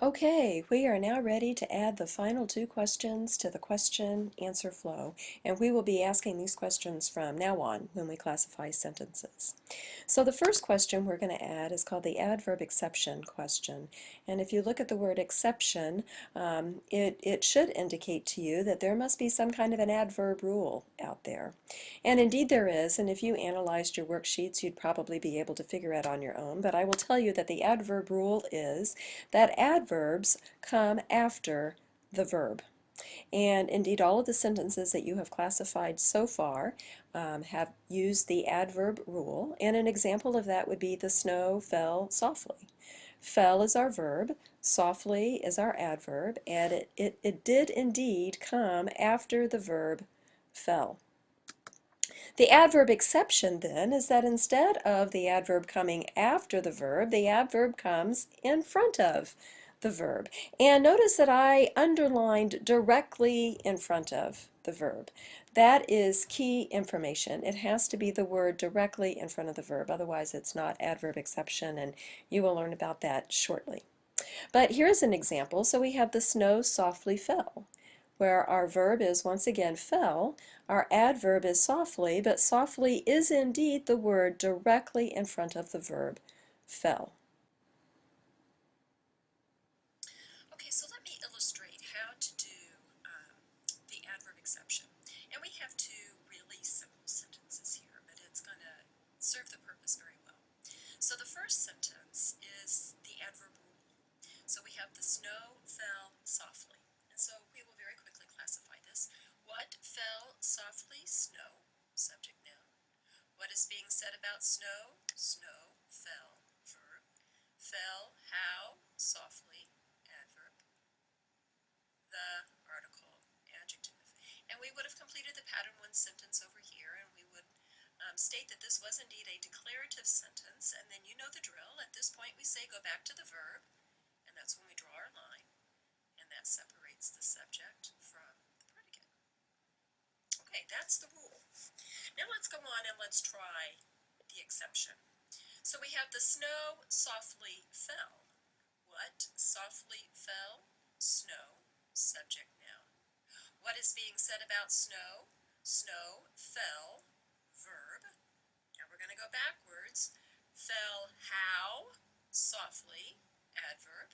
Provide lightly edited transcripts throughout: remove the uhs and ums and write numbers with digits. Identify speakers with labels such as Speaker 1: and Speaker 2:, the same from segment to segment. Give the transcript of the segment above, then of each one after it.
Speaker 1: Okay, we are now ready to add the final two questions to the question-answer flow, and we will be asking these questions from now on when we classify sentences. So the first question we're going to add is called the adverb exception question, and if you look at the word exception, it should indicate to you that there must be some kind of an adverb rule out there. And indeed there is, and if you analyzed your worksheets, you'd probably be able to figure it on your own, but I will tell you that the adverb rule is that adverbs come after the verb. And indeed, all of the sentences that you have classified so far have used the adverb rule, and an example of that would be the snow fell softly. Fell is our verb, softly is our adverb, and it did indeed come after the verb fell. The adverb exception then is that instead of the adverb coming after the adverb comes in front of the verb. And notice that I underlined directly in front of the verb. That is key information. It has to be the word directly in front of the verb, otherwise it's not adverb exception, and you will learn about that shortly. But here's an example. So we have the snow softly fell, where our verb is once again fell. Our adverb is softly, but softly is indeed the word directly in front of the verb fell.
Speaker 2: Okay, so let me illustrate how to do the adverb exception. And we have two really simple sentences here, but it's going to serve the purpose very well. So the first sentence is the adverb rule. So we have the snow fell softly. And so we will very quickly classify this. What fell softly? Snow, subject noun. What is being said about snow? Snow fell, verb. Fell how? Softly, adverb. The article, adjective. And we would have completed the pattern one sentence over here, and we would state that this was indeed a declarative sentence, and then you know the drill. At this point we say go back to the verb, and that's when we draw our line, and that separates the subject from the predicate. Okay, that's the rule. Now let's go on and let's try the exception. So we have the snow softly fell. What softly fell? Snow, subject noun. What is being said about snow? Snow fell, verb. Now we're going to go backwards. Fell how? Softly, adverb.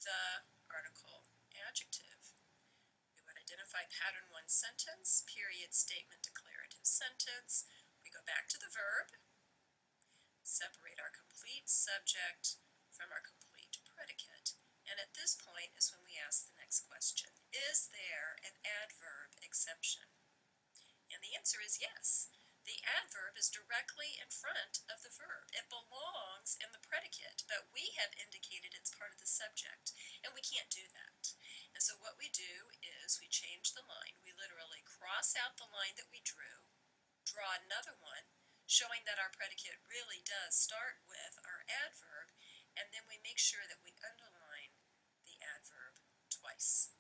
Speaker 2: The article, adjective. We would identify pattern one sentence, period statement, declarative sentence. We go back to the verb, separate our complete subject from our complete predicate. And at this point is when we ask the next question. Is there an adverb exception? And the answer is yes. The adverb is directly in front of the verb. It belongs in the predicate, but we have indicated it's part of the subject, and we can't do that. And so what we do is we change the line. We literally cross out the line that we drew, draw another one, showing that our predicate really does start with our adverb, and then we make sure that we underline the adverb twice.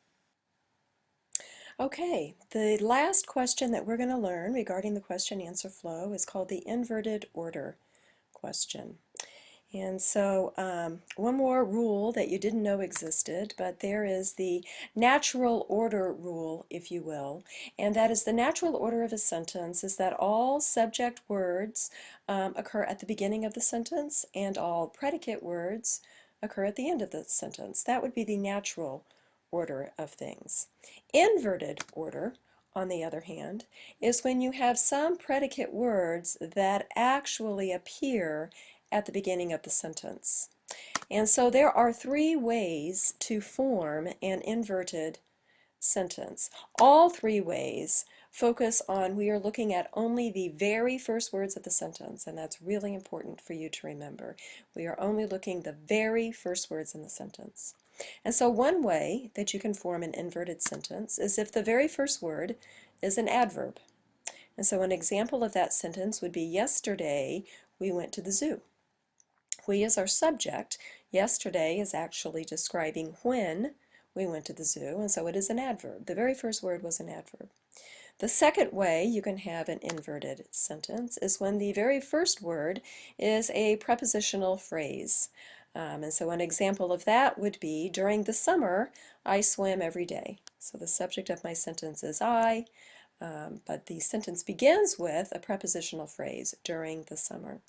Speaker 1: Okay, the last question that we're going to learn regarding the question-answer flow is called the inverted order question. And so one more rule that you didn't know existed, but there is the natural order rule, if you will, and that is the natural order of a sentence is that all subject words occur at the beginning of the sentence and all predicate words occur at the end of the sentence. That would be the natural order of things. Inverted order, on the other hand, is when you have some predicate words that actually appear at the beginning of the sentence. And so there are three ways to form an inverted sentence. All three ways focus on we are looking at only the very first words of the sentence, and that's really important for you to remember. We are only looking the very first words in the sentence. And so one way that you can form an inverted sentence is if the very first word is an adverb. And so an example of that sentence would be yesterday we went to the zoo. We is our subject. Yesterday is actually describing when we went to the zoo, and so it is an adverb. The very first word was an adverb. The second way you can have an inverted sentence is when the very first word is a prepositional phrase. And so an example of that would be, during the summer, I swim every day. So the subject of my sentence is I, but the sentence begins with a prepositional phrase, during the summer.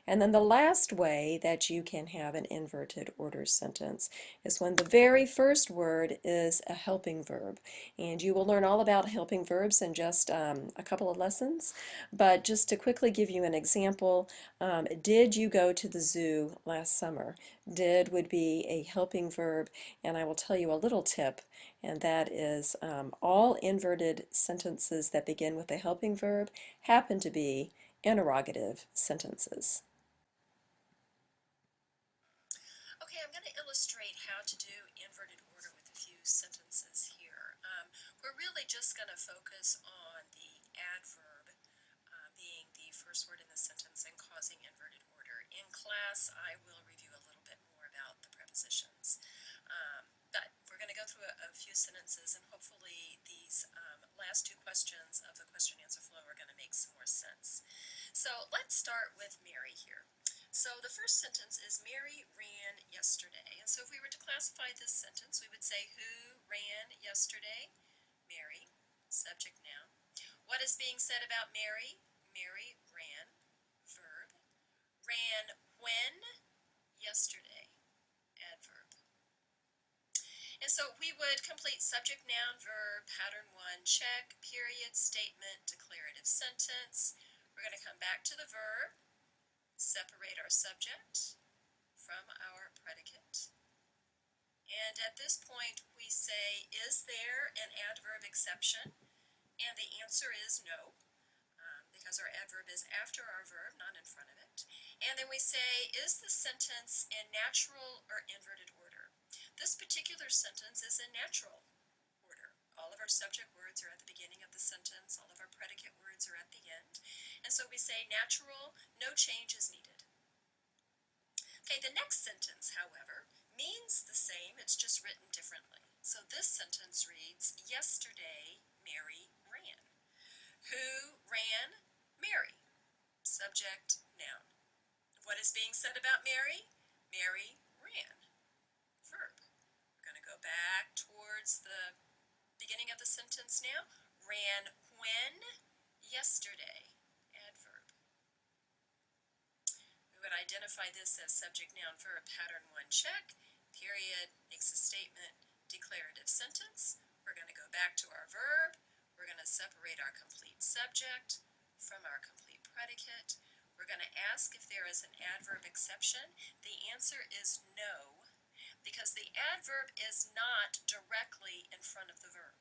Speaker 1: And then the last way that you can have an inverted order sentence is when the very first word is a helping verb. And you will learn all about helping verbs in just a couple of lessons. But just to quickly give you an example, did you go to the zoo last summer? Did would be a helping verb, and I will tell you a little tip, and that is all inverted sentences that begin with a helping verb happen to be interrogative sentences.
Speaker 2: Okay, I'm going to illustrate how to do inverted order with a few sentences here. We're really just going to focus on the adverb being the first word in the sentence and causing inverted order. In class, I will review a little bit more about the prepositions. But we're going to go through a few sentences, and hopefully these last two questions of the question-answer flow are going to make some more sense. So let's start with Mary here. So the first sentence is Mary ran yesterday. And so if we were to classify this sentence, we would say who ran yesterday? Mary, subject noun. What is being said about Mary? Mary ran, verb. Ran when? Yesterday, adverb. And so we would complete subject, noun, verb, pattern 1, check, period, statement, declarative sentence. We're going to come back to the verb, separate our subject from our predicate. And at this point we say, is there an adverb exception? And the answer is no, because our adverb is after our verb, not in front of it. And then we say, is the sentence in natural or inverted order? This particular sentence is in natural order. All of our subject words are at the beginning of the sentence, all of our predicate words are at the end. And so we say natural, no change is needed. Okay, the next sentence, however, means the same, it's just written differently. So this sentence reads, yesterday Mary ran. Who ran? Mary. Subject, noun. What is being said about Mary? Mary ran. Verb. We're going to go back towards the beginning of the sentence now. Ran when? Yesterday. Adverb. We would identify this as subject, noun, verb, pattern 1, check. Period makes a statement, declarative sentence. We're going to go back to our verb. We're going to separate our complete subject from our complete predicate. We're going to ask if there is an adverb exception. The answer is no, because the adverb is not directly in front of the verb.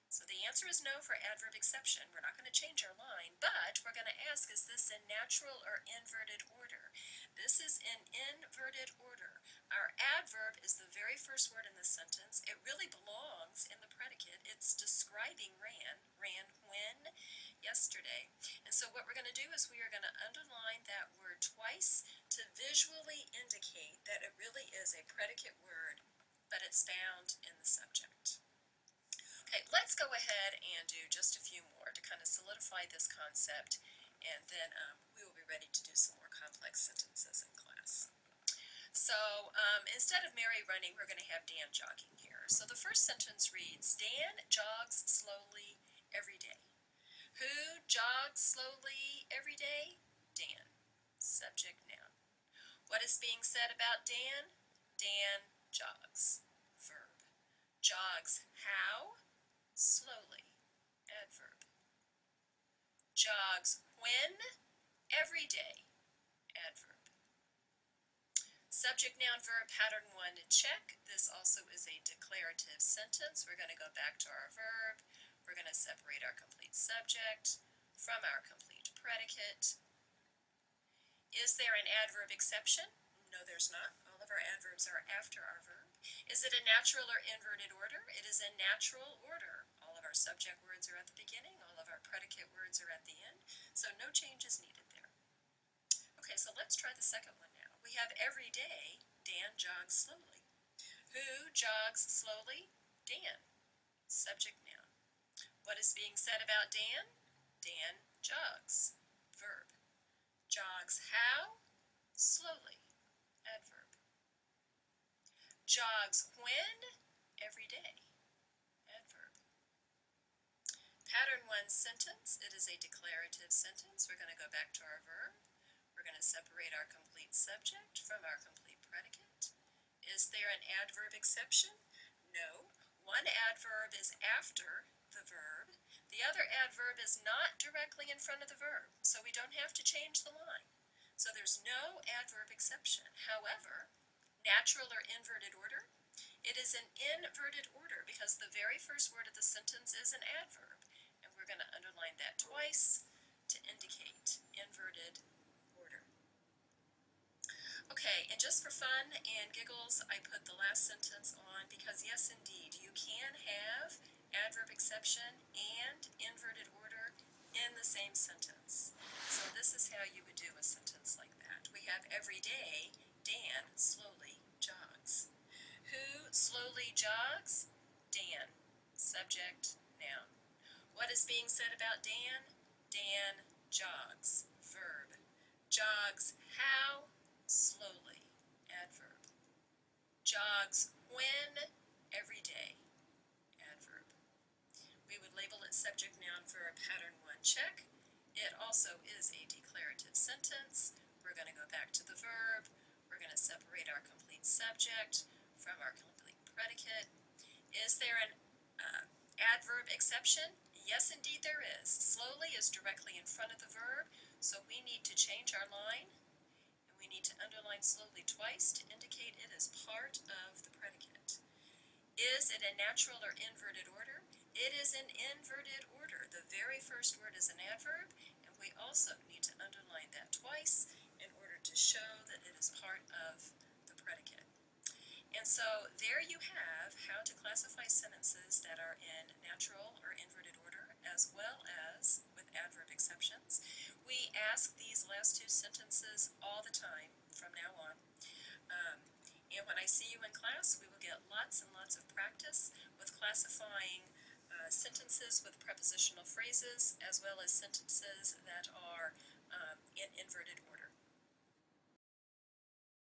Speaker 2: So the answer is no for adverb exception. We're not going to change our line, but we're going to ask, is this in natural or inverted order? This is in inverted order. Our adverb is the very first word in the sentence. It really belongs in the predicate. It's describing ran. Ran when? Yesterday. And so what we're going to do is we are going to underline that word twice to visually indicate that it really is a predicate word, but it's found in the subject. Okay, let's go ahead and do just a few more to kind of solidify this concept, and then we will be ready to do some more complex sentences in class. So instead of Mary running, we're going to have Dan jogging here. So the first sentence reads, Dan jogs slowly every day. Who jogs slowly every day? Dan. Subject, noun. What is being said about Dan? Dan jogs. Verb. Jogs how? Slowly. Adverb. Jogs when? Every day. Adverb. Subject, noun, verb, pattern 1, check. This also is a declarative sentence. We're going to go back to our verb. We're going to separate our complete subject from our complete predicate. Is there an adverb exception? No, there's not. All of our adverbs are after our verb. Is it in natural or inverted order? It is in natural order. All of our subject words are at the beginning. All of our predicate words are at the end. So no change is needed there. Okay, so let's try the second one now. We have every day, Dan jogs slowly. Who jogs slowly? Dan. Subject, noun. What is being said about Dan? Dan jogs. Verb. Jogs how? Slowly. Adverb. Jogs when? Every day. Adverb. Pattern 1 sentence. It is a declarative sentence. We're going to go back to our verb. We're going to separate our complete subject from our complete predicate. Is there an adverb exception? No. One adverb is after the verb. The other adverb is not directly in front of the verb, so we don't have to change the line. So there's no adverb exception. However, natural or inverted order, it is an inverted order because the very first word of the sentence is an adverb, and we're going to underline that twice to indicate inverted order. Okay, and just for fun and giggles, I put the last sentence on because yes, indeed, you can have adverb exception and inverted order in the same sentence. So this is how you would do a sentence like that. We have every day, Dan slowly jogs. Who slowly jogs? Dan. Subject, noun. What is being said about Dan? Dan jogs. Verb. Jogs how? Slowly. Adverb. Jogs when? Every day. Adverb. We would label it subject, noun, verb, pattern 1 check. It also is a declarative sentence. We're going to go back to the verb. We're going to separate our complete subject from our complete predicate. Is there an adverb exception? Yes, indeed there is. Slowly is directly in front of the verb, so we need to change our line. And we need to underline slowly twice to indicate it is part of the predicate. Is it in natural or inverted order? It is in inverted order. The very first word is an adverb, and we also need to underline that twice in order to show that it is part of the predicate. And so there you have how to classify sentences that are in natural or inverted order, as well as with adverb exceptions. We ask these last two sentences all the time from now on. And when I see you in class, we will get lots and lots of practice with classifying sentences with prepositional phrases, as well as sentences that are in inverted order.